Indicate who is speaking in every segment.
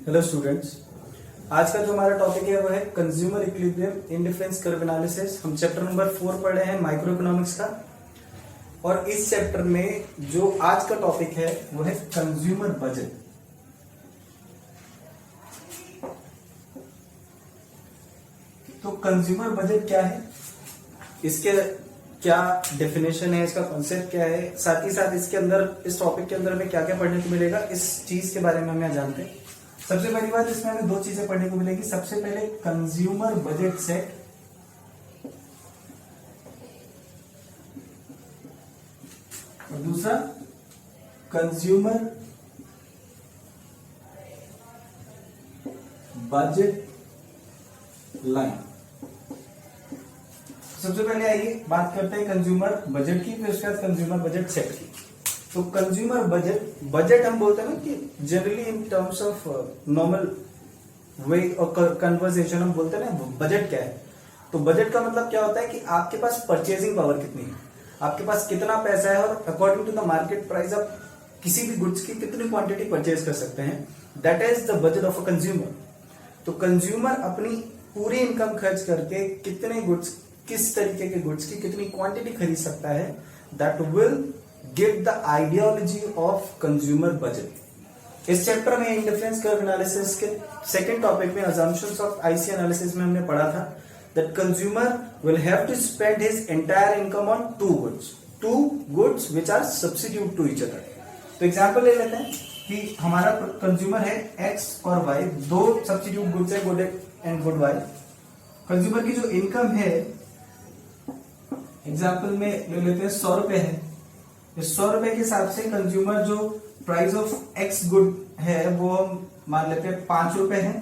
Speaker 1: Hello students, आज का जो हमारा टॉपिक है वो है consumer equilibrium indifference curve analysis. हम चैप्टर नंबर 4 पढ़ रहे हैं माइक्रो इकोनॉमिक्स का, और इस चैप्टर में जो आज का टॉपिक है वो है कंज्यूमर बजट। तो कंज्यूमर बजट क्या है, इसके क्या डेफिनेशन है, इसका कॉन्सेप्ट क्या है, साथ ही साथ इसके अंदर इस टॉपिक के अंदर हमें क्या क्या पढ़ने को मिलेगा, इस चीज के बारे में हम यहाँ जानते हैं। सबसे पहली बात, इसमें हमें दो चीजें पढ़ने को मिलेगी। सबसे पहले कंज्यूमर बजट सेट, और दूसरा कंज्यूमर बजट लाइन। सबसे पहले आइए बात करते हैं कंज्यूमर बजट की, फिर उसके बाद कंज्यूमर बजट सेट की। तो कंज्यूमर बजट हम बोलते हैं ना कि generally in terms of normal way और कन्वर्सेशन हम बोलते हैं ना बजट क्या है। तो बजट का मतलब क्या होता है कि आपके पास परचेजिंग पावर कितनी है, आपके पास कितना पैसा है, और according to the market price आप किसी भी गुड्स की कितनी क्वांटिटी परचेज कर सकते हैं। That is the budget of a consumer. तो कंज्यूमर अपनी पूरी इनकम खर्च करके कितने गुड्स, किस तरीके के गुड्स की कितनी क्वांटिटी खरीद सकता है, that will give the ideology of consumer budget. इस चैप्टर में इंडिफरेंस कर्व एनालिसिस के सेकंड टॉपिक में अजम्पशंस ऑफ आईसी एनालिसिस में हमने पढ़ा था that consumer will have to spend his entire income on two goods which are substitute to each other. तो example ले लेते हैं कि हमारा कंज्यूमर है एक्स और वाई, दो सब्स्टिट्यूट गुड्स है, good and good Y. Consumer की जो इनकम है एग्जाम्पल में ले लेते हैं 100 रुपए है। इस 100 रुपए के हिसाब से कंज्यूमर जो प्राइस ऑफ एक्स गुड है वो हम मान लेते हैं 5 रुपए है,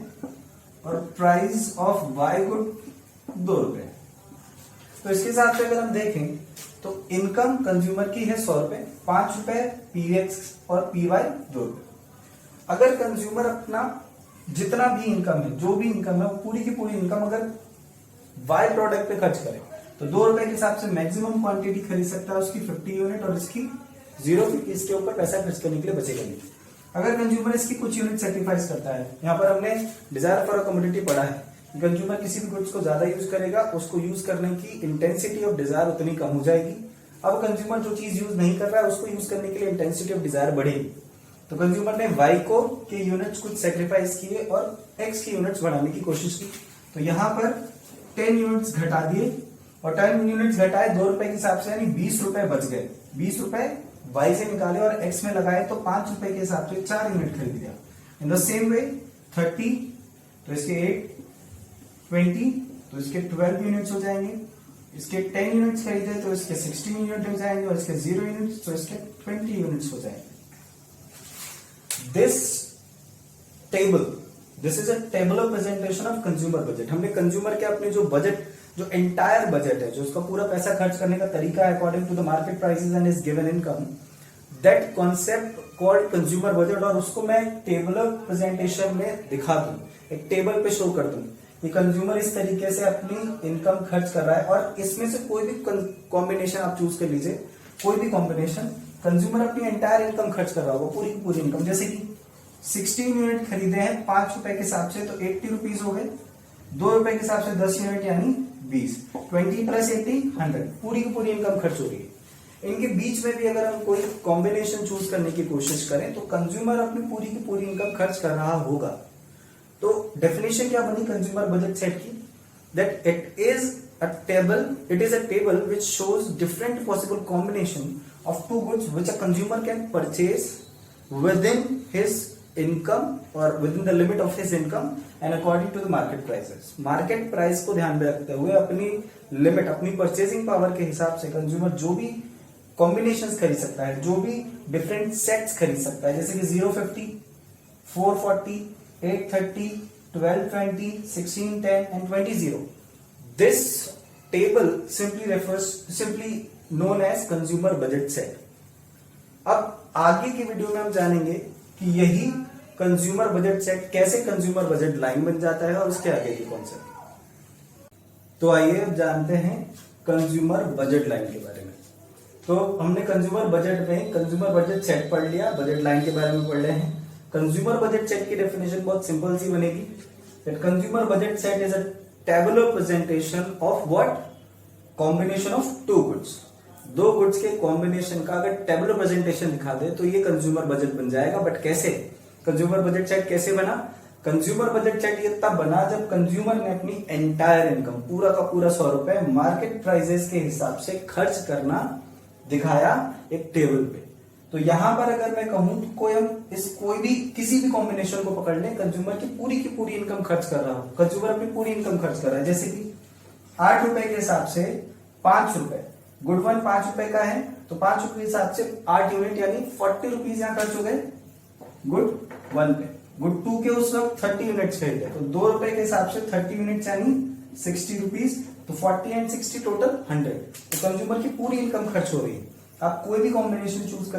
Speaker 1: और प्राइस ऑफ वाई गुड 2 रुपए। तो इसके हिसाब से अगर हम देखें तो इनकम कंज्यूमर की है 100 रुपए, 5 रुपए पी एक्स और पी वाई 2 रुपए। अगर कंज्यूमर अपना जितना भी इनकम है, जो भी इनकम है, वो पूरी की पूरी इनकम अगर वाई प्रोडक्ट पे खर्च करे तो 2 रुपए के हिसाब से मैक्सिमम क्वांटिटी खरीद सकता है उसकी 50 यूनिट, और इसकी 0 इसके ऊपर पैसा खर्च करने के लिए बचेगा नहीं। अगर कंज्यूमर इसकी कुछ यूनिट सेक्रीफाइस करता है, यहाँ पर हमने डिजायर फॉर अ कमोडिटी पढ़ा है, कंज्यूमर किसी भी गुड्स को ज्यादा यूज करेगा, उसको यूज करने की इंटेंसिटी ऑफ डिजायर उतनी कम हो जाएगी। अब कंज्यूमर जो चीज यूज नहीं कर रहा है उसको यूज करने के लिए इंटेंसिटी ऑफ डिजायर बढ़ेगी। तो कंज्यूमर ने वाई को के यूनिट्स कुछ सेक्रीफाइस किए और एक्स की यूनिट्स बढ़ाने की कोशिश की। तो यहाँ पर 10 यूनिट्स घटा दिए, और 10 यूनिट्स घटाए 2 रुपए के हिसाब से, यानी 20 रुपए बच गए। 20 रुपए वाई से निकाले और एक्स में लगाए तो 5 रुपए के हिसाब से 4 यूनिट खरीद लिया। इन द सेम वे 30 तो इसके 8, 20 तो इसके 12 यूनिट्स हो जाएंगे, इसके 10 यूनिट्स खरीदे तो इसके 16 यूनिट हो जाएंगे, और इसके 0 यूनिट्स तो इसके 20 यूनिट्स हो जाएंगे। This is a table of presentation of consumer budget. हमने कंज्यूमर के अपने जो बजट, जो एंटायर बजट है, जो उसका पूरा पैसा खर्च करने का तरीका है according to the market prices and is given income, that concept called consumer budget, और उसको मैं टेबल ऑफ प्रेजेंटेशन में दिखा दूं, एक टेबल पे शो कर दूं कि कंज्यूमर इस तरीके से अपनी इनकम खर्च कर रहा है, और इसमें से कोई भी कॉम्बिनेशन आप चूज कर लीजिए, कोई भी कॉम्बिनेशन, कंज्यूमर अपनी एंटायर इनकम खर्च कर रहा होगा, पूरी की पूरी इनकम। जैसे कि 16 यूनिट खरीदे हैं 5 रुपए के हिसाब से तो 80 रुपीज हो गए, 2 रुपए के हिसाब से 10 यूनिट यानी 20, 20 प्लस 80 100, पूरी की पूरी इनकम खर्च हो रही है। इनके बीच में भी अगर हम कोई कॉम्बिनेशन चूज करने की कोशिश करें तो कंज्यूमर अपनी पूरी की पूरी इनकम खर्च कर रहा होगा। तो डेफिनेशन क्या बनी कंज्यूमर बजट सेट की, that it is a table which shows different possible combination of two goods which a consumer can purchase within his income और within the limit of his income and according to the market prices. Market price को ध्यान में रखते हुए अपनी limit, अपनी purchasing power के हिसाब से कंज्यूमर जो भी कॉम्बिनेशंस खरीद सकता है, जो भी डिफरेंट सेट्स खरीद सकता है, जैसे कि 050, 440, 830, 1220, 1610 and 20. This table simply known as consumer budget set. अब आगे की वीडियो में हम जानेंगे कि यही कंज्यूमर बजट सेट कैसे कंज्यूमर बजट लाइन बन जाता है और उसके आगे की कॉन्सेप्ट। तो आइए अब जानते हैं कंज्यूमर बजट लाइन के बारे में। तो हमने कंज्यूमर बजट में कंज्यूमर बजट सेट पढ़ लिया, बजट लाइन के बारे में पढ़ रहे हैं। कंज्यूमर बजट सेट की डेफिनेशन बहुत सिंपल सी बनेगी, that consumer budget set is a tabular presentation of what, combination of two goods. दो गुड्स के कॉम्बिनेशन का अगर टेबुलर प्रेजेंटेशन दिखा दे तो ये कंज्यूमर बजट बन जाएगा। बट कैसे, कंज्यूमर बजट सेट कैसे बना? कंज्यूमर बजट सेट ये तब बना जब कंज्यूमर ने अपनी एंटायर इनकम, पूरा का पूरा 100 रुपए मार्केट प्राइसेस के हिसाब से खर्च करना दिखाया एक टेबल पे। तो यहां पर अगर मैं कहूं तो कोई भी किसी भी कॉम्बिनेशन को पकड़ लें, कंज्यूमर की पूरी इनकम खर्च कर रहा हो, कंज्यूमर अपनी पूरी इनकम खर्च कर रहा है, जैसे कि 8 रुपए के हिसाब से 5 रुपए, गुड वन 5 रुपए का है तो 5 रुपए के हिसाब से 8 यूनिट यानी 40 रुपीज यहां खर्च हो गए गुड वन पे। गुड टू के उस वक्त 30 यूनिट्स खरीदे तो 2 रुपए के हिसाब से 30 यूनिट्स यानी 60 रुपीज, तो 40 एंड 60 टोटल 100। तो कंज्यूमर की पूरी इनकम खर्च हो रही है। आप कोई भी कॉम्बिनेशन चूज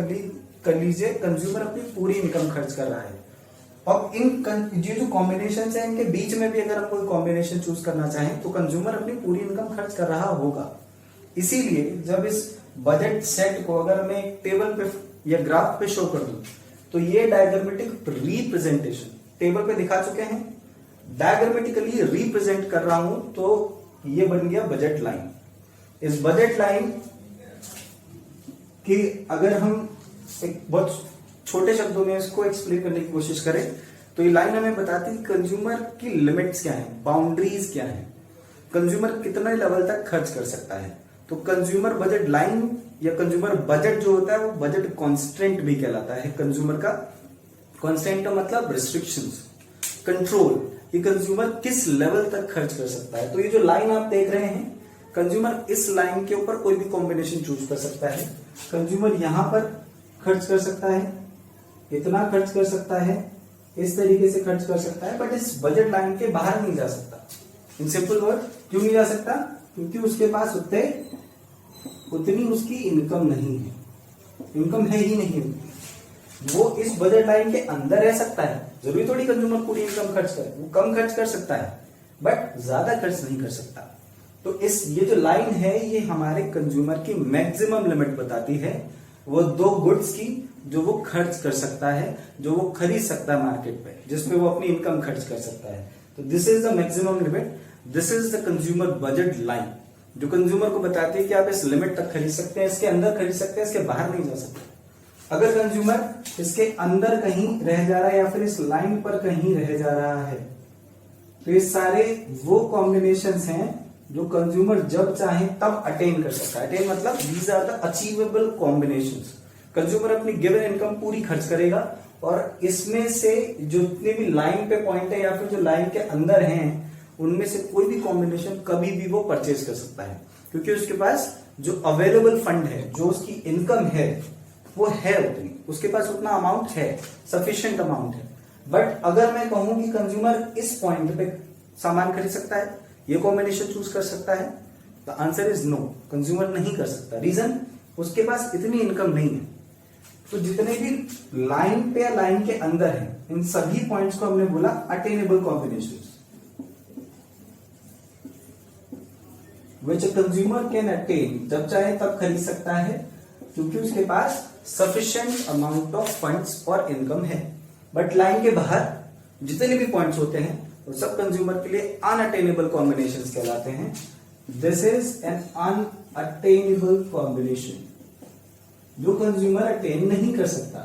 Speaker 1: कर लीजिए, कंज्यूमर अपनी पूरी इनकम खर्च कर रहा है। अब ये जो कॉम्बिनेशन है इनके बीच में भी अगर हम कोई कॉम्बिनेशन चूज करना चाहें तो कंज्यूमर अपनी पूरी इनकम खर्च कर रहा होगा। इसीलिए जब इस बजट सेट को अगर मैं एक टेबल पे या ग्राफ पे शो कर दूं तो ये डायग्रामेटिक रिप्रेजेंटेशन टेबल पे दिखा चुके हैं, डायग्रामेटिकली रिप्रेजेंट कर रहा हूं तो ये बन गया बजट लाइन। इस बजट लाइन की अगर हम एक बहुत छोटे शब्दों में इसको एक्सप्लेन करने की कोशिश करें तो ये लाइन हमें बताती है कंज्यूमर की लिमिट्स क्या है, बाउंड्रीज क्या है, कंज्यूमर कितने लेवल तक खर्च कर सकता है। तो कंज्यूमर बजट लाइन या कंज्यूमर बजट जो होता है वो बजट कॉन्स्टेंट भी कहलाता है। कंज्यूमर का कॉन्स्टेंट का मतलब रिस्ट्रिक्शंस, कंट्रोल, ये कंज्यूमर किस लेवल तक खर्च कर सकता है। तो ये जो लाइन आप देख रहे हैं, कंज्यूमर इस लाइन के ऊपर कोई भी कॉम्बिनेशन चूज कर सकता है। कंज्यूमर यहां पर खर्च कर सकता है, इतना खर्च कर सकता है, इस तरीके से खर्च कर सकता है, बट इस बजट लाइन के बाहर नहीं जा सकता। इन सिंपल वर्ड, क्यों नहीं जा सकता? क्योंकि उसके पास उतनी उसकी इनकम नहीं है, इनकम है ही नहीं। वो इस बजट लाइन के अंदर रह सकता है, जरूरी थोड़ी कंज्यूमर पूरी इनकम खर्च करे, वो कम खर्च कर सकता है बट ज्यादा खर्च नहीं कर सकता। तो ये जो लाइन है ये हमारे कंज्यूमर की मैक्सिमम लिमिट बताती है, वो दो गुड्स की जो वो खर्च कर सकता है, जो वो खरीद सकता है मार्केट पे, जिसपे वो अपनी इनकम खर्च कर सकता है। तो this is the maximum limit, this is the consumer budget line, जो कंज्यूमर को बताती है कि आप इस लिमिट तक खरीद सकते हैं, इसके अंदर खरीद सकते हैं, इसके बाहर नहीं जा सकते। अगर कंज्यूमर इसके अंदर कहीं रह जा रहा है या फिर इस लाइन पर कहीं रह जा रहा है तो ये सारे वो कॉम्बिनेशंस हैं जो कंज्यूमर जब चाहे तब अटेन कर सकता है। अटेन मतलब these are the achievable combinations. Consumer अपनी गिवन इनकम पूरी खर्च करेगा और इसमें से जितने भी लाइन पे पॉइंट है या फिर जो लाइन के अंदर हैं उनमें से कोई भी कॉम्बिनेशन कभी भी वो परचेज कर सकता है, क्योंकि उसके पास जो अवेलेबल फंड है, जो उसकी इनकम है वो है उतनी, उसके पास उतना अमाउंट है, सफिशिएंट अमाउंट है। बट अगर मैं कहूं कि कंज्यूमर इस पॉइंट पे सामान खरीद सकता है, ये कॉम्बिनेशन चूज कर सकता है, the answer is no, consumer नहीं कर सकता। रीजन, उसके पास इतनी इनकम नहीं है। तो जितने भी लाइन पे या लाइन के अंदर है इन सभी पॉइंट्स को हमने बोला attainable combinations, which consumer can attain, जब चाहे तब खरीद सकता है क्योंकि उसके पास सफिशिएंट अमाउंट ऑफ फंड्स और इनकम है। बट लाइन के बाहर जितने भी पॉइंट्स होते हैं वो सब कंज्यूमर के लिए अनअटेनेबल कॉम्बिनेशंस कहलाते हैं। This is an unattainable combination जो कंज्यूमर अटेन नहीं कर सकता।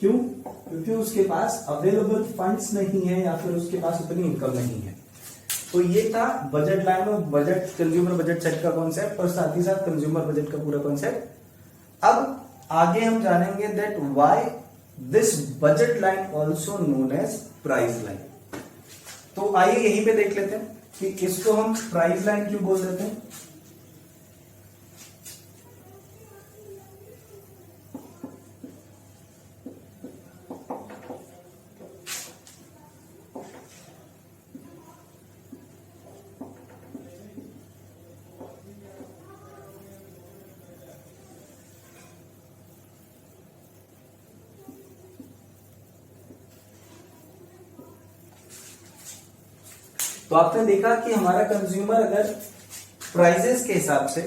Speaker 1: क्यों? क्योंकि उसके पास अवेलेबल फंड्स नहीं है या फिर उसके पास उतनी इनकम नहीं है। तो ये था बजट लाइन और बजट कंज्यूमर बजट सेट का कॉन्सेप्ट और साथ ही साथ कंज्यूमर बजट का पूरा कॉन्सेप्ट। अब आगे हम जानेंगे that why this budget line also known as price line. तो आइए यहीं पे देख लेते हैं कि इसको हम प्राइस लाइन क्यों बोल देते हैं। तो आपने देखा कि हमारा कंज्यूमर अगर प्राइजेस के हिसाब से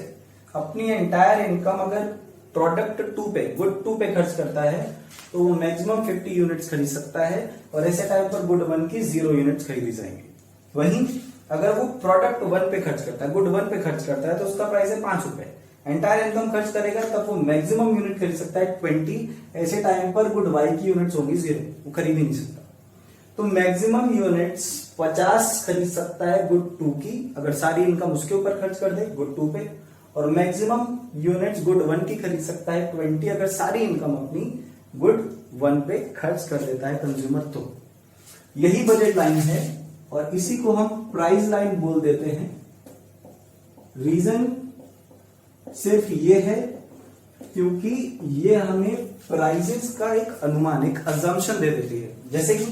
Speaker 1: अपनी एंटायर इनकम अगर प्रोडक्ट 2 पे, गुड 2 पे खर्च करता है तो वो मैक्सिमम 50 यूनिट्स खरीद सकता है और ऐसे टाइम पर गुड 1 की 0 यूनिट्स खरीदी जाएंगी। वहीं अगर वो प्रोडक्ट 1 पे खर्च करता है, गुड 1 पे खर्च करता है, तो उसका प्राइस है 5 रुपए, एंटायर इनकम खर्च करेगा तब वो मैक्सिमम यूनिट खरीद सकता है 20, ऐसे टाइम पर गुड वाई की यूनिट्स होगी 0, वो खरीद ही नहीं सकता। तो मैक्सिमम यूनिट्स 50 खरीद सकता है गुड 2 की, अगर सारी इनकम उसके ऊपर खर्च कर दे गुड 2 पे, और मैक्सिमम यूनिट्स गुड 1 की खरीद सकता है 20, अगर सारी इनकम अपनी गुड 1 पे खर्च कर देता है कंज्यूमर। तो यही बजट लाइन है और इसी को हम प्राइस लाइन बोल देते हैं। रीजन सिर्फ ये है क्योंकि ये हमें प्राइसेस का एक अनुमान, एक अजम्पशन दे देती है। जैसे कि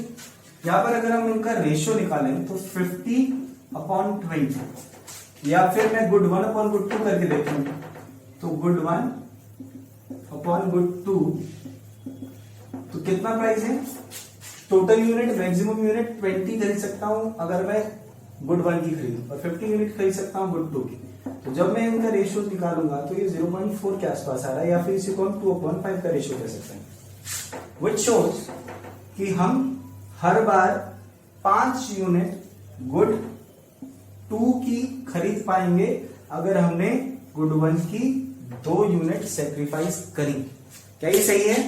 Speaker 1: यहां पर अगर हम इनका रेशियो निकालें तो 50/20, या फिर मैं गुड 1/गुड 2 करके देखूं तो गुड 1/गुड 2, तो कितना प्राइस है? टोटल यूनिट, मैक्सिमम यूनिट 20 खरीद सकता हूं अगर मैं गुड 1 की खरीदूं, और 50 यूनिट खरीद सकता हूं गुड 2 की। तो जब मैं इनका रेशियो निकालूंगा तो ये 0.4 के आसपास आ रहा है, या फिर इसी को हम 2/5 का रेशियो कह सकते हैं, विच शोज कि हम हर बार 5 यूनिट गुड 2 की खरीद पाएंगे अगर हमने गुड 1 की 2 यूनिट सेक्रीफाइस करी। क्या ये सही है?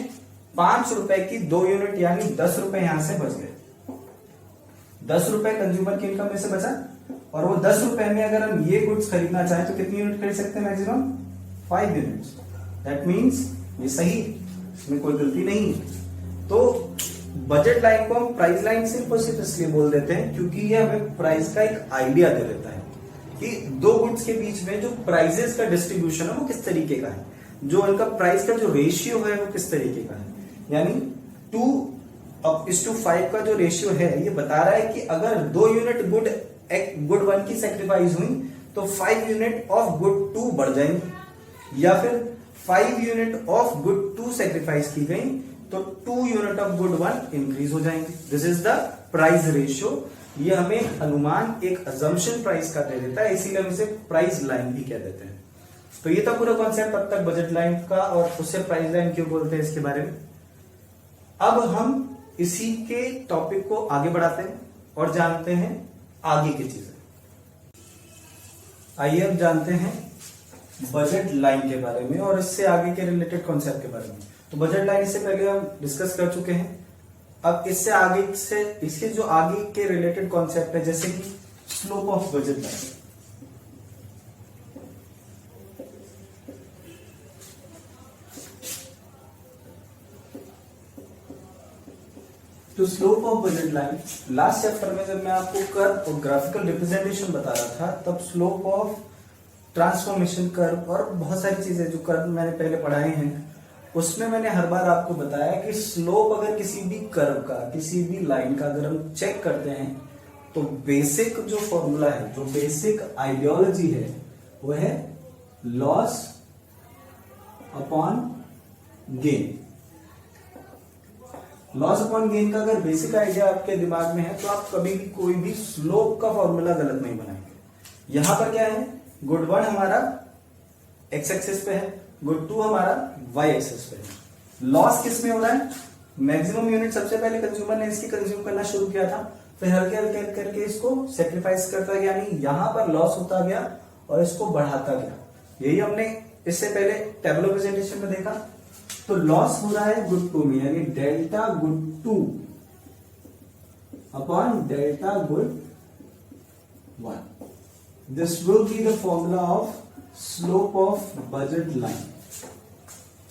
Speaker 1: 5 रुपए की 2 यूनिट यानी 10 रुपए यहां से बच गए। 10 रुपए कंज्यूमर की इनकम में से बचा, और वो 10 रुपए में अगर हम ये गुड्स खरीदना चाहें तो कितनी यूनिट खरीद सकते हैं? Maximum 5 units. दैट मीन्स ये सही, इसमें कोई गलती नहीं है। तो बजट लाइन को हम प्राइस लाइन सिर्फ और सिर्फ इसलिए बोल देते हैं क्योंकि ये हमें प्राइस का एक आइडिया दे देता है कि दो गुड्स के बीच में जो प्राइसेस का डिस्ट्रीब्यूशन है वो किस तरीके का है, जो उनका प्राइस का जो रेशियो है वो किस तरीके का है। यानी 2:5 का जो रेशियो है ये बता रहा है कि अगर 2 यूनिट गुड 1 की सेक्रीफाइस हुई तो 5 यूनिट ऑफ गुड 2 बढ़ जाएंगे, या फिर 5 यूनिट ऑफ गुड 2 सेक्रीफाइस की गई तो 2 यूनिट ऑफ गुड 1 इंक्रीज हो जाएंगे। This is the price ratio. ये हमें अनुमान, एक अजम्पशन प्राइस का दे देता है, इसीलिए हम इसे प्राइस लाइन भी कह देते हैं। तो ये था पूरा कॉन्सेप्ट अब तक बजट लाइन का, और उससे प्राइस लाइन क्यों बोलते हैं इसके बारे में। अब हम इसी के टॉपिक को आगे बढ़ाते हैं और जानते हैं आगे की चीजें। आइए अब जानते हैं बजट लाइन के बारे में और इससे आगे के रिलेटेड कॉन्सेप्ट के बारे में। तो बजट लाइन इससे पहले हम डिस्कस कर चुके हैं। अब इससे आगे से इसके जो आगे के रिलेटेड कॉन्सेप्ट है, जैसे कि स्लोप ऑफ बजट लाइन। तो slope of budget line, last chapter में जब मैं आपको कर्व और ग्राफिकल रिप्रेजेंटेशन बता रहा था तब स्लोप ऑफ ट्रांसफॉर्मेशन कर्व और बहुत सारी चीजें जो कर्व मैंने पहले पढ़ाए हैं उसमें मैंने हर बार आपको बताया कि स्लोप अगर किसी भी कर्व का, किसी भी लाइन का अगर हम चेक करते हैं तो बेसिक जो फॉर्मूला है, जो बेसिक आइडियोलॉजी है वो है loss upon gain. Loss upon gain का अगर बेसिक आइडिया आपके दिमाग में है तो आप कभी भी कोई भी स्लोप का फॉर्मूला गलत नहीं बनाएंगे। यहां पर क्या है, गुड 1 हमारा एक्स एक्सिस पे है, गुड 2 हमारा वाई एक्सिस पे है। लॉस किस में हो रहा है? मैक्सिमम यूनिट सबसे पहले कंज्यूमर ने इसकी कंज्यूम करना शुरू किया था, फिर हल्के हल्के करके इसको सेक्रीफाइस करता गया, यानी यहां पर लॉस होता गया और इसको बढ़ाता गया। यही हमने इससे पहले टेबल प्रेजेंटेशन में देखा। तो लॉस हो रहा है गुड 2 में, यानी delta good 2 upon delta good 1। This will be the formula of slope of budget line.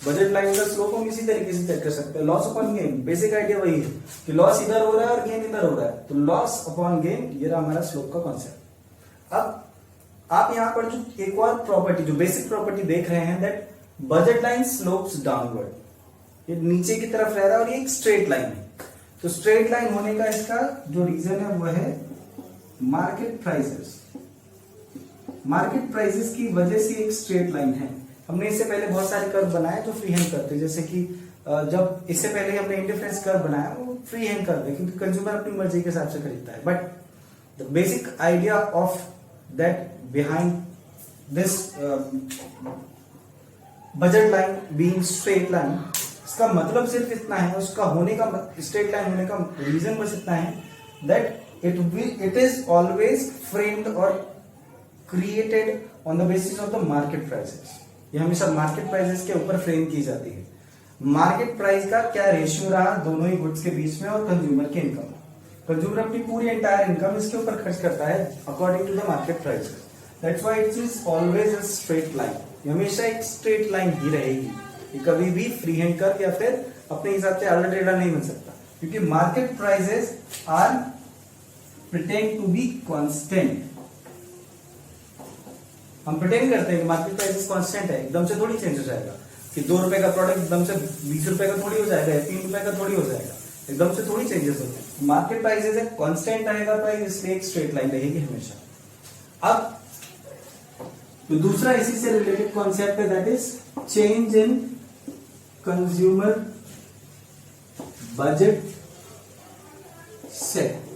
Speaker 1: Budget line का स्लोप हम इसी तरीके से चेक कर सकते हैं, loss upon gain. Basic idea वही है कि लॉस इधर हो रहा है और गेन इधर हो रहा है, तो लॉस अपॉन गेन, ये रहा हमारा स्लोप का कॉन्सेप्ट। अब आप यहां पर जो एक और प्रॉपर्टी, जो बेसिक प्रॉपर्टी देख रहे हैं, that budget line slopes downward. ये नीचे की तरफ रह रहा है और ये एक स्ट्रेट लाइन है। तो स्ट्रेट लाइन होने का इसका जो रीजन है वो है मार्केट प्राइसेस। मार्केट प्राइसेस की वजह से एक स्ट्रेट लाइन है। हमने इससे पहले बहुत सारे कर्व बनाए जो फ्री हैंड करते, जैसे कि जब इससे पहले हमने इंडिफरेंस कर्व बनाया वो फ्री हैंड कर्व है क्योंकि कंज्यूमर अपनी मर्जी के हिसाब से खरीदता है। But the basic idea of that behind this budget line being straight line, इसका मतलब सिर्फ इतना है, उसका होने का स्ट्रेट लाइन होने का रीजन बस इतना है that it is always framed और created on the basis of the market prices. ये हमेशा मार्केट प्राइसेस के ऊपर फ्रेम की जाती है। मार्केट प्राइस का क्या रेशियो रहा दोनों ही गुड्स के बीच में और कंज्यूमर की इनकम। कंज्यूमर अपनी पूरी एंटायर इनकम इसके ऊपर खर्च करता है according to the market price. That's why it is always a straight line. ये हमेशा एक स्ट्रेट लाइन ही रहेगी, ये कभी भी फ्री हैंड कर्व या फिर अपने हिसाब से आधा टेढ़ा नहीं बन सकता, क्योंकि market prices are pretended to be constant. हम प्रिटेंड करते हैं कि मार्केट प्राइसेस कांस्टेंट है, एकदम से थोड़ी चेंज हो जाएगा कि 2 रुपए का प्रोडक्ट एकदम से 20 रुपए का थोड़ी हो जाएगा या 3 रुपए का थोड़ी हो जाएगा, एकदम से थोड़ी चेंजेस होते हैं। मार्केट प्राइसेस है कांस्टेंट रहेगा प्राइस, इसलिए एक स्ट्रेट लाइन रहेगी हमेशा। अब तो दूसरा इसी से रिलेटेड कॉन्सेप्ट है that is change in consumer budget set.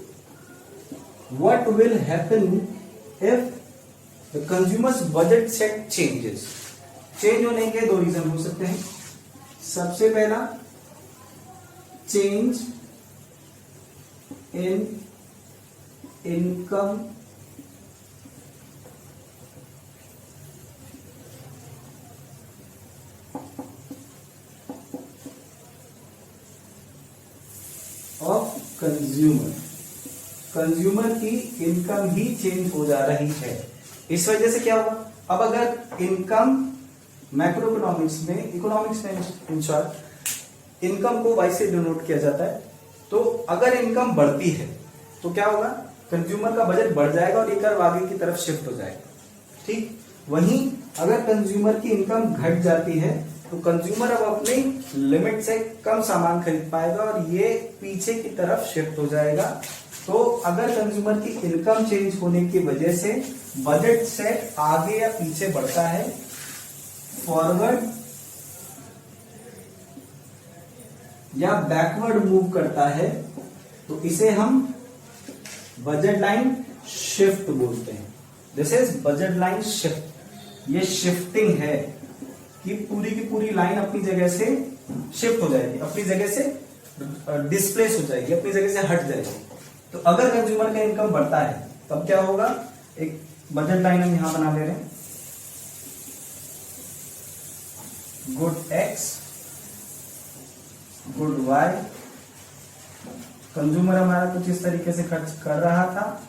Speaker 1: What will happen if the consumers budget set changes. Change होने के 2 रीजन हो सकते हैं। सबसे पहला, change in income of consumer. Consumer की इनकम ही चेंज हो जा रही है। इस वजह से क्या होगा, अब अगर इनकम मैक्रो इकोनॉमिक्स में इन शॉर्ट इनकम को वाई से डिनोट किया जाता है। तो अगर इनकम बढ़ती है तो क्या होगा, कंज्यूमर का बजट बढ़ जाएगा और ये कर्व आगे की तरफ शिफ्ट हो जाएगा। ठीक, वहीं अगर कंज्यूमर की इनकम घट जाती है तो कंज्यूमर अब अपनी लिमिट से कम सामान खरीद पाएगा और ये पीछे की तरफ शिफ्ट हो जाएगा। तो अगर कंज्यूमर की इनकम चेंज होने की वजह से बजट सेट आगे या पीछे बढ़ता है, फॉरवर्ड या बैकवर्ड मूव करता है, तो इसे हम बजट लाइन शिफ्ट बोलते हैं। This is budget line shift. ये शिफ्टिंग है कि पूरी की पूरी लाइन अपनी जगह से शिफ्ट हो जाएगी, अपनी जगह से डिस्प्लेस हो जाएगी, अपनी जगह से हट जाएगी। तो अगर कंज्यूमर का इनकम बढ़ता है तब क्या होगा, एक बजट लाइन हम यहां बना ले रहे हैं, good X good Y. Consumer हमारा कुछ इस तरीके से खर्च कर रहा था।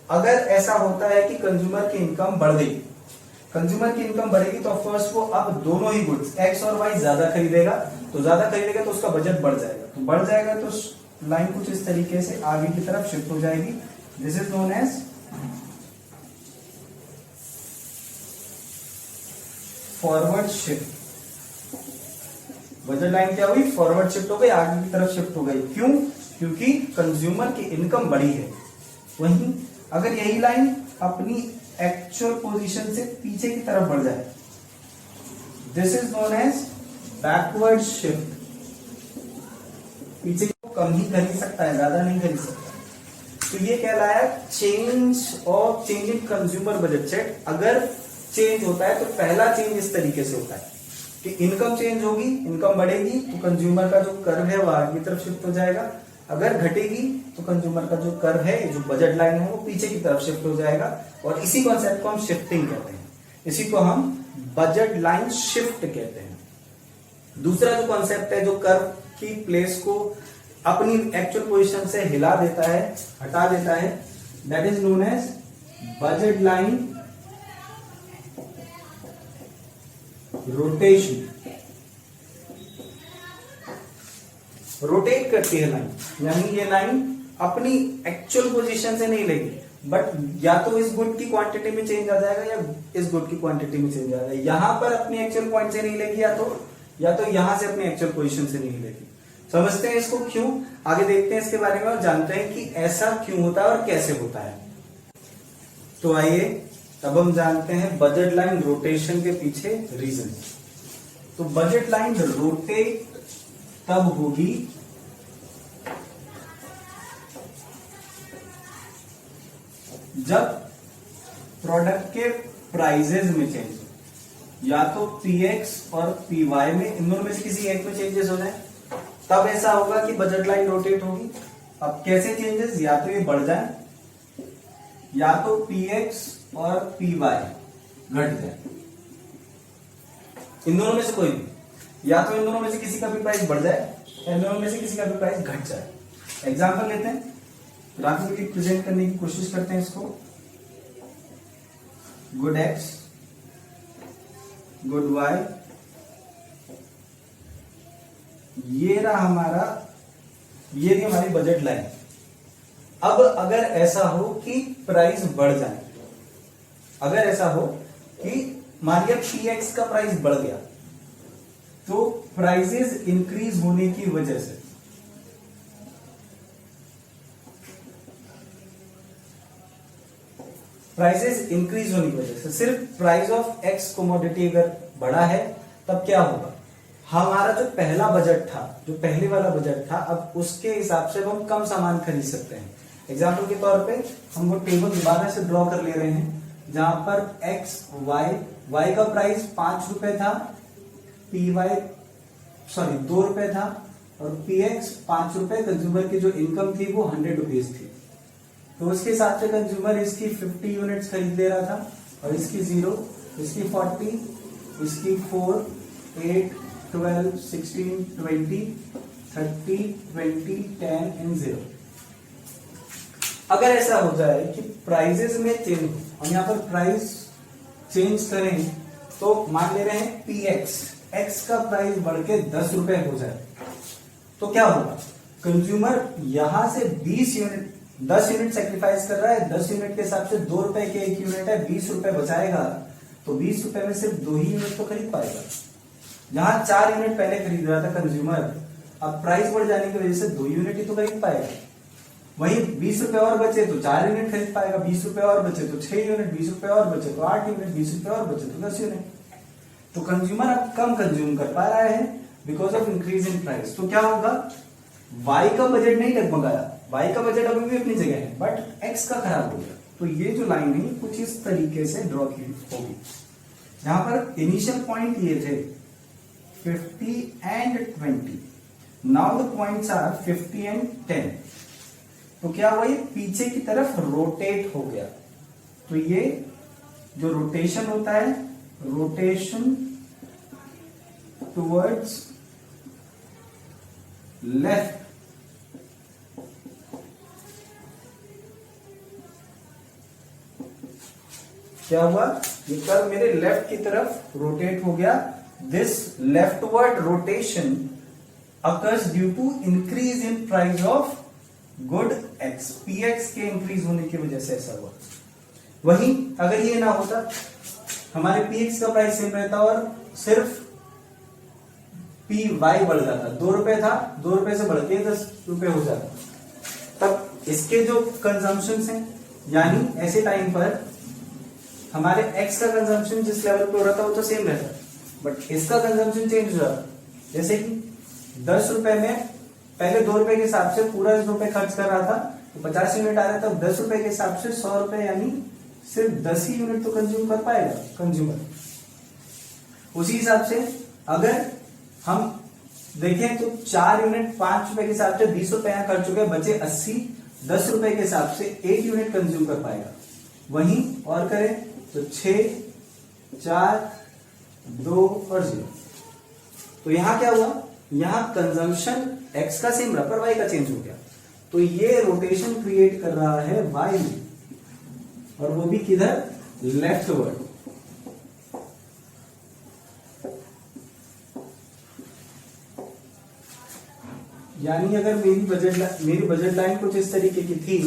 Speaker 1: अगर ऐसा होता है कि कंज्यूमर की इनकम बढ़ गई, कंज्यूमर की इनकम बढ़ेगी तो फर्स्ट वो अब दोनों ही गुड्स एक्स और वाई ज्यादा खरीदेगा, तो ज्यादा खरीदेगा तो उसका बजट बढ़ जाएगा, तो बढ़ जाएगा तो लाइन कुछ इस तरीके से आगे की तरफ शिफ्ट हो जाएगी। This is known as forward shift. Budget line क्या हुई, फॉरवर्ड शिफ्ट हो गई, आगे की तरफ शिफ्ट हो गई। क्यों, क्योंकि कंज्यूमर की इनकम बढ़ी है। वहीं अगर यही लाइन अपनी एक्चुअल पोजीशन से पीछे की तरफ बढ़ जाए, this is known as backward shift. पीछे को कम ही खरीद सकता है, ज्यादा नहीं खरीद सकता। तो ये कहलाया change in consumer budget set. अगर चेंज होता है तो पहला चेंज इस तरीके से होता है कि इनकम चेंज होगी, इनकम बढ़ेगी तो कंज्यूमर का जो कर्व है वो आगे की तरफ शिफ्ट हो जाएगा। अगर घटेगी तो कंज्यूमर का जो कर्व है, जो बजट लाइन है, वो पीछे की तरफ शिफ्ट हो जाएगा। और इसी कॉन्सेप्ट को हम शिफ्टिंग कहते हैं, इसी को हम बजट लाइन शिफ्ट कहते हैं। दूसरा जो कॉन्सेप्ट है, जो कर्व की प्लेस को अपनी एक्चुअल पोजीशन से हिला देता है, हटा देता है, that is known as budget line rotation. Rotate करती है लाइन, यानी ये लाइन अपनी एक्चुअल पोजीशन से नहीं लेगी, बट या तो इस गुड की क्वांटिटी में चेंज आ जाएगा या इस गुड की क्वांटिटी में चेंज आ जाएगा। यहां पर अपनी एक्चुअल पॉइंट से नहीं लेगी, या तो यहां से अपनी एक्चुअल पोजीशन से नहीं लेगी। समझते हैं इसको क्यों, आगे देखते हैं इसके बारे में और जानते हैं कि ऐसा क्यों होता है और कैसे होता है। तो आइए अब हम जानते हैं बजट लाइन रोटेशन के पीछे रीजन। तो बजट लाइन रोटेट तब होगी जब प्रोडक्ट के प्राइजेज में चेंज हो। या तो px और py में इन दोनों में से किसी एक में चेंजेस हो जाए, तब ऐसा होगा कि बजट लाइन रोटेट होगी। अब कैसे चेंजेस, या तो ये बढ़ जाए या तो px और py घट जाए, इन दोनों में से कोई भी, या तो इन दोनों में से किसी का भी प्राइस बढ़ जाए या इन दोनों में से किसी का भी प्राइस घट जाए। एग्जांपल लेते हैं, ग्राफिकली प्रेजेंट करने की कोशिश करते हैं इसको। गुड एक्स, गुड वाई, ये रहा हमारा, ये रही हमारी बजट लाइन। अब अगर ऐसा हो कि प्राइस बढ़ जाए, अगर ऐसा हो कि मान लिया px का प्राइस बढ़ गया, तो प्राइसेस इंक्रीज होने की वजह से प्राइसेस इंक्रीज होने की वजह से सिर्फ प्राइस ऑफ एक्स कमोडिटी अगर बढ़ा है, तब क्या होगा, हमारा जो पहला बजट था, जो पहले वाला बजट था, अब उसके हिसाब से हम कम सामान खरीद सकते हैं। एग्जाम्पल के तौर पे हम वो टेबल दोबारा से ड्रॉ कर ले रहे हैं, जहां पर एक्स वाई का प्राइस 5 रुपए था, दो रुपए था, और px 5 रुपए, कंज्यूमर की जो इनकम थी वो 100 रुपीज थी। तो उसके हिसाब से कंज्यूमर इसकी 50 यूनिट्स खरीद ले रहा था, और इसकी 0, इसकी 40, इसकी 4, 8, 12, 16, 20, 30, 20, 10 एंड 0। अगर ऐसा हो जाए कि प्राइजेस में चेंज, हम यहाँ पर प्राइस चेंज करें, तो मान ले रहे हैं px, x का प्राइस बढ़ के 10 रुपए हो जाए, तो क्या होगा, कंज्यूमर यहां से 10 यूनिट सेक्रीफाइस कर रहा है, 10 यूनिट के हिसाब से 2 रुपए के एक यूनिट है, 20 रुपए बचाएगा, तो 20 रुपए में सिर्फ 2 ही यूनिट तो खरीद पाएगा। जहां 4 यूनिट पहले खरीद रहा था कंज्यूमर, अब प्राइस बढ़ जाने की वजह से 2 यूनिट ही तो खरीद पाएगा। वहीं 20 रुपए और बचे तो 4 यूनिट खरीद पाएगा, 20 रुपए और बचे तो 6 यूनिट, 20 रुपए और बचे तो 8 यूनिट, 20 रुपए और बचे तो 10 यूनिट। तो कंज्यूमर अब कम कंज्यूम कर पा रहा है because of increase in price. तो क्या होगा, वाई का बजट नहीं डगमगाया, वाई का बजट अभी भी अपनी जगह है, बट एक्स का खराब हो गया। तो ये जो लाइन है कुछ इस तरीके से ड्रॉ की होगी, जहां पर इनिशियल पॉइंट ये थे 50 and 20, now the points are 50 and 10। तो क्या हुआ, ये पीछे की तरफ रोटेट हो गया। तो ये जो रोटेशन होता है, रोटेशन टुवर्ड्स लेफ्ट, क्या हुआ, ये कर्व मेरे लेफ्ट की तरफ रोटेट हो गया। This leftward rotation occurs due to increase in price of good X, px के इंक्रीज होने की वजह से ऐसा हुआ। वहीं अगर ये ना होता, हमारे px का प्राइस सेम रहता और सिर्फ py बढ़ जाता, 2 रुपए था, 2 रुपए से बढ़ के 10 रुपए हो जाता, तब इसके जो कंजम्पशन है, यानी ऐसे टाइम पर हमारे x का कंजम्पशन जिस लेवल पे हो रहा था वो तो सेम रहता, बट इसका कंजम्पशन चेंज हो जाता। जैसे कि 10 रुपए में पहले 2 रुपए के हिसाब से पूरा 10 रुपए खर्च कर रहा था, तो 50 यूनिट आ रहा था, 10 रुपए के हिसाब से 100 रुपए, यानी सिर्फ 10 ही यूनिट तो कंज्यूम कर पाएगा कंज्यूमर। उसी हिसाब से अगर हम देखें तो 4 यूनिट 5 रुपए के हिसाब से 20 रुपए यहां कर चुके हैं, बचे 80, 10 रुपए के हिसाब से 1 यूनिट कंज्यूम कर पाएगा। वहीं और करें तो 6, 4, 2 और 0। तो यहां क्या हुआ, यहां कंजम्पशन x का सेम रहा पर y का चेंज हो गया। तो ये रोटेशन क्रिएट कर रहा है y में, और वो भी किधर, लेफ्टवर्ड। यानी अगर मेरी बजट लाइन कुछ इस तरीके की थी,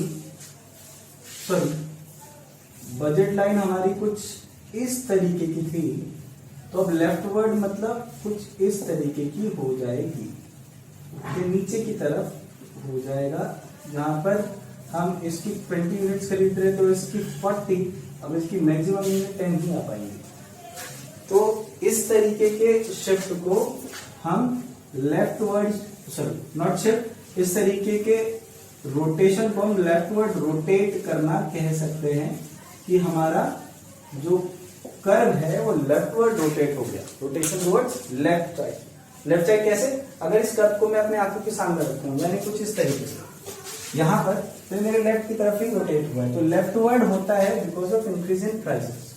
Speaker 1: सॉरी बजट लाइन हमारी कुछ इस तरीके की थी, तो अब लेफ्टवर्ड मतलब कुछ इस तरीके की हो जाएगी, के नीचे की तरफ हो जाएगा, जहां पर हम इसकी 20 यूनिट्स खरीद रहे तो इसकी 40, अब इसकी मैक्सिमम यूनिट 10 ही आ पाएंगे। तो इस तरीके के शिफ्ट को हम लेफ्टवर्ड, सॉरी नॉट शिफ्ट, इस तरीके के रोटेशन को हम लेफ्टवर्ड रोटेट करना कह सकते हैं, कि हमारा जो कर्व है वो लेफ्टवर्ड रोटेट हो गया, rotation towards left side. Left side कैसे? अगर इस कर्व को मैं अपने आंखों के सामने रखूं यानी कुछ इस तरीके से यहां पर, तो मेरे लेफ्ट की तरफ ही रोटेट हुआ है, तो लेफ्टवर्ड होता है because of increase in prices.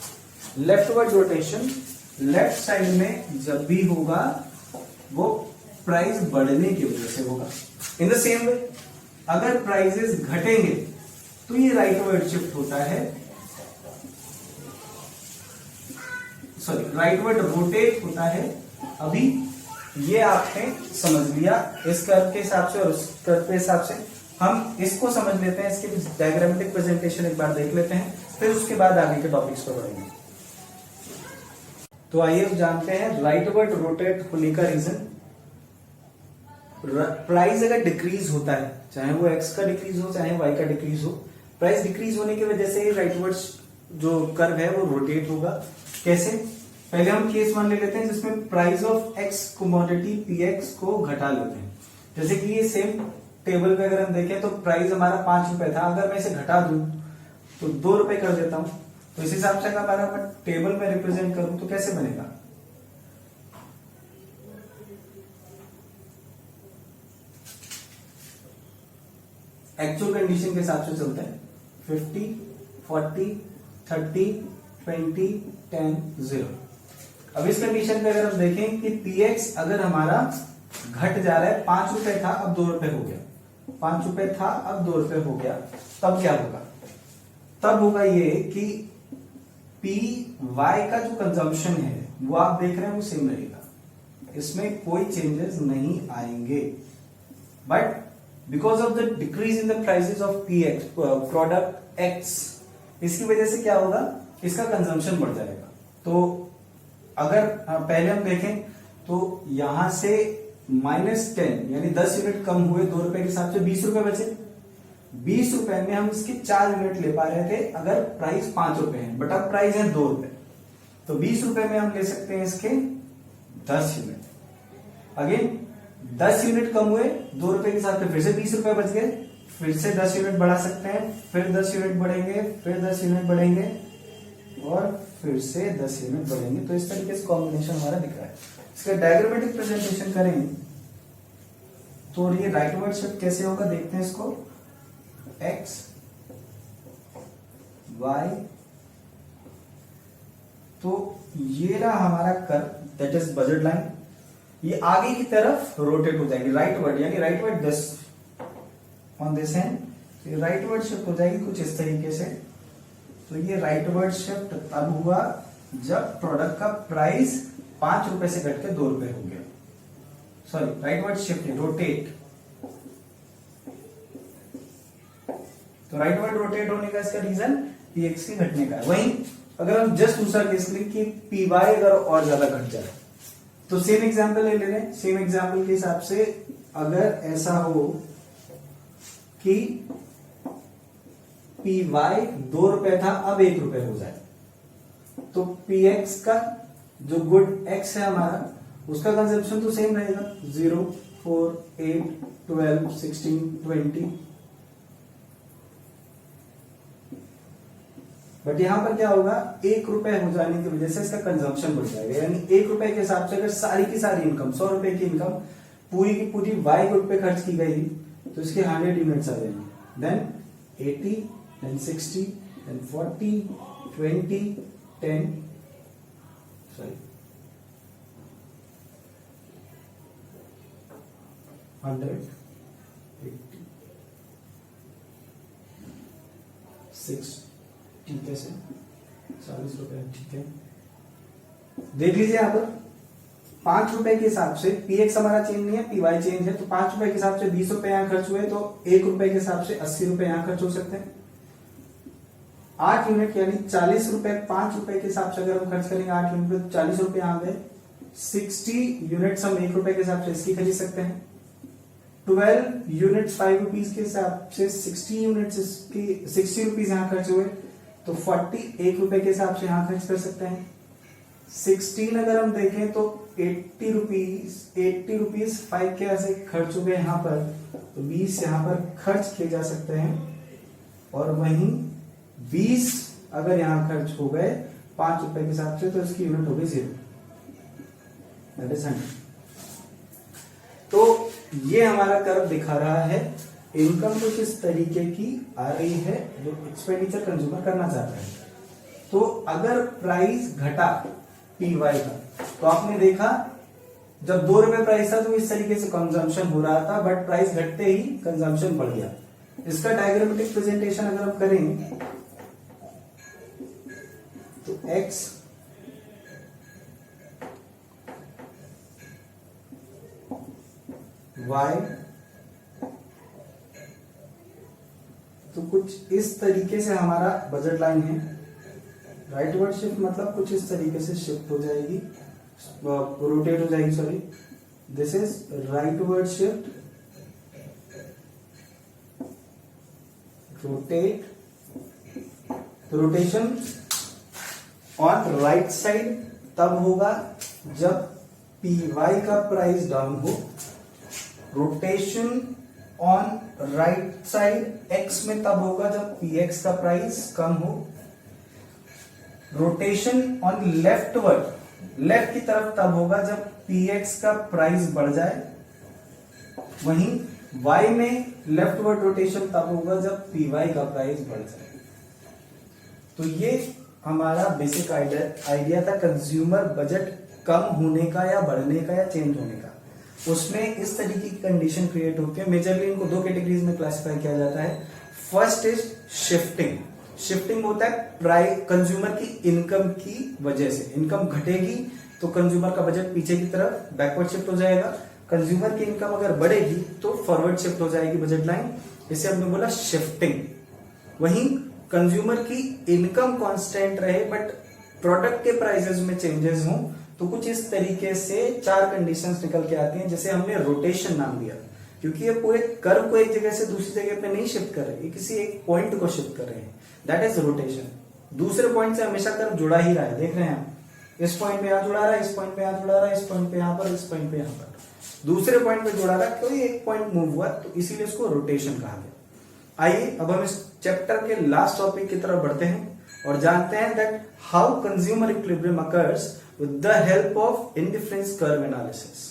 Speaker 1: Leftward rotation left side में जब भी होगा वो प्राइस बढ़ने की वजह से होगा। इन द सेम वे अगर प्राइसेस घटेंगे तो ये राइटवर्ड शिफ्ट होता है, सॉरी राइटवर्ड रोटेट होता है। अभी ये आपने समझ लिया इस कर्व के हिसाब से और उस कर्व के हिसाब से। हम इसको समझ लेते हैं, इसके डायग्रामेटिक प्रेजेंटेशन एक बार देख लेते हैं, फिर उसके बाद आगे के टॉपिक्स पर बढ़ेंगे। तो आइए जानते हैं राइटवर्ड रोटेट होने का रीजन। प्राइस अगर डिक्रीज होता है, चाहे वो एक्स का डिक्रीज हो चाहे वाई का डिक्रीज हो, प्राइस डिक्रीज होने की वजह से राइटवर्ड जो कर्व है वो रोटेट होगा। कैसे? पहले हम केस वन ले लेते हैं जिसमें price of x commodity P x को घटा लेते हैं। जैसे कि ये सेम टेबल पे अगर हम देखें तो प्राइस हमारा 5 रुपए था, अगर मैं इसे घटा दूं तो 2 रुपए कर देता हूं, तो इस हिसाब से अगर हमारा मैं टेबल में रिप्रेजेंट करूं तो कैसे बनेगा? एक्चुअल कंडीशन के हिसाब से चलते हैं 50, 40, 30, 20, 10, 0। अब इस कंडीशन पे अगर हम देखें कि px अगर हमारा घट जा रहा है, 5 रुपए था अब 2 रुपए हो गया, 5 रुपए था अब 2 रुपए हो गया, तब क्या होगा? तब होगा ये कि पी वाई का जो कंजम्पशन है वो आप देख रहे हैं वो सेम रहेगा, इसमें कोई चेंजेस नहीं आएंगे। But because of the decrease in the prices of P x product x, इसकी वजह से क्या होगा? इसका कंजम्पशन बढ़ जाएगा। तो अगर पहले हम देखें तो यहां से -10 यानी 10 यूनिट कम हुए, 2 रुपए के हिसाब से 20 रुपए बचे। 20 रुपए में हम इसके 4 यूनिट ले पा रहे थे अगर प्राइस 5 रुपए है, बट अब प्राइस है 2 रुपए, तो 20 रुपए में हम ले सकते हैं इसके 10 यूनिट। अगेन 10 यूनिट कम हुए, 2 रुपए के साथ फिर से 20 रुपए बच गए, फिर से 10 यूनिट बढ़ा सकते हैं, फिर 10 यूनिट बढ़ेंगे, फिर 10 यूनिट बढ़ेंगे और फिर से 10 यूनिट बढ़ेंगे। तो इस तरीके से कॉम्बिनेशन हमारा दिख रहा है। इसका डायग्रामेटिक प्रेजेंटेशन करेंगे तो ये राइटवर्ड शिफ्ट कैसे होगा देखते हैं इसको। एक्स वाई, तो ये रहा हमारा curve that is budget line, ये आगे की तरफ रोटेट हो जाएगी राइटवर्ड, यानी rightward this on this hand, rightward shift हो जाएगी कुछ इस तरीके से। तो ये राइटवर्ड शिफ्ट तब हुआ जब प्रोडक्ट का प्राइस 5 रुपए से घट के 2 रुपए हो गया। सॉरी राइटवर्ड शिफ्ट रोटेट, तो राइटवर्ड रोटेट होने का इसका रीजन पीएक्स के घटने का है। वहीं अगर हम जस्ट दूसरा केस करें कि पीवाई अगर और ज्यादा घट जाए, तो सेम एग्जांपल ले ले रहे हैं। सेम एग्जांपल के हिसाब से अगर ऐसा हो कि पी वाई 2 रुपए था अब 1 रुपए हो जाए, तो पी एक्स का जो गुड एक्स है हमारा उसका कंजप्शन तो सेम रहेगा 0, 4, 8, 12, 16, 20। बट यहां पर क्या होगा, 1 रुपए हो जाने की वजह से इसका कंजम्पशन बढ़ जाएगा, यानी 1 रुपए के हिसाब से अगर सारी की सारी इनकम 100 रुपए की इनकम पूरी की पूरी वाई गुड पे खर्च की गई तो इसके 100 यूनिट्स आ जाएंगे, देन 80, then 60, then 40, 20, 10, sorry, 100, 80, 60, ठीक है सर, 40 रुपए, ठीक है। देख लीजिए यहाँ पर 5 रुपए के हिसाब से पीएक्स हमारा चेंज नहीं है, पीवाई चेंज है, तो 5 रुपए के हिसाब से 20 रुपए यहाँ खर्च हुए, तो 1 रुपए के हिसाब से 80 रुपए यहाँ खर्च हो सकते हैं। 8 यूनिट यानी 40 रुपए, 5 रुपए के हिसाब से अगर हम खर्च करेंगे 8 यूनिट तो 40 रुपए आ गए। 60 यूनिट्स हम 1 रुपए के हिसाब से इसकी खरीद सकते हैं। 12 यूनिट्स 5 रुपीज के हिसाब से 60 यूनिट्स इसकी 60 रुपीज यहाँ खर्च हुए, तो 40 1 रुपए के हिसाब से यहाँ खर्च कर सकते हैं। 16 अगर हम देखें तो 80 रुपीज 5 के ऐसे खर्च हो गए यहाँ पर, तो 20 यहाँ पर खर्च किए जा सकते हैं। और वहीं 20 अगर यहाँ खर्च हो गए 5 रुपए के हिसाब से, तो इसकी यूनिट हो गई 0, दैट इज 100। तो ये हमारा कर्व दिखा रहा है इनकम कुछ इस तरीके की आ रही है जो एक्सपेंडिचर कंज्यूमर करना चाहता है। तो अगर प्राइस घटा पीवाई का, तो आपने देखा जब 2 रुपए प्राइस था तो इस तरीके से कंजम्पशन हो रहा था, बट प्राइस घटते ही कंजम्पशन बढ़ गया। इसका डायग्रामेटिक प्रेजेंटेशन अगर हम करें तो x y, तो कुछ इस तरीके से हमारा बजट लाइन है। राइटवर्ड शिफ्ट मतलब कुछ इस तरीके से शिफ्ट हो जाएगी, रोटेट हो जाएगी, sorry, this is rightward shift, rotate, rotation on right side तब होगा जब पी का प्राइस डाउन हो, rotation on right side x में तब होगा जब पी का प्राइस कम हो, रोटेशन ऑन लेफ्टवर्ड, लेफ्ट की तरफ तब होगा जब पी का प्राइस बढ़ जाए, वहीं y में लेफ्टवर्ड रोटेशन तब होगा जब पी का प्राइस बढ़ जाए। तो ये हमारा बेसिक आइडिया था कंज्यूमर बजट कम होने का या बढ़ने का या चेंज होने का। उसमें इस तरीके की कंडीशन क्रिएट होती है। मेजरली इनको 2 कैटेगरीज में क्लासिफाई किया जाता है। First is shifting. शिफ्टिंग होता है प्राइस कंज्यूमर की इनकम की वजह से, इनकम घटेगी तो कंज्यूमर का बजट पीछे की तरफ बैकवर्ड शिफ्ट हो जाएगा, कंज्यूमर की इनकम अगर बढ़ेगी तो फॉरवर्ड शिफ्ट हो जाएगी बजट लाइन, इसे हमने बोला शिफ्टिंग। वहीं कंज्यूमर की इनकम कांस्टेंट रहे बट प्रोडक्ट के प्राइसेस में चेंजेस हों, तो कुछ इस तरीके से 4 कंडीशंस निकल के आती हैं, जिसे हमने रोटेशन नाम दिया, क्योंकि ये पूरे कर्व को एक जगह से दूसरी जगह पे नहीं शिफ्ट कर रहे, ये किसी एक पॉइंट को शिफ्ट कर रहे हैं, दैट इज रोटेशन। दूसरे पॉइंट से हमेशा कर्व जुड़ा ही रहा है, देख रहे हैं आप, इस पॉइंट पे यहां जुड़ा रहा है, इस पॉइंट पे यहां जुड़ा रहा है, इस पॉइंट पे यहां पर, इस पॉइंट पे यहां पर, दूसरे पॉइंट पे जुड़ा रहा है, कोई एक पॉइंट मूव हुआ तो इसीलिए इसको रोटेशन कहा गया। आइए अब हम इस चैप्टर के लास्ट टॉपिक की तरफ बढ़ते हैं और जानते हैं that how consumer equilibrium occurs with the help of indifference curve analysis.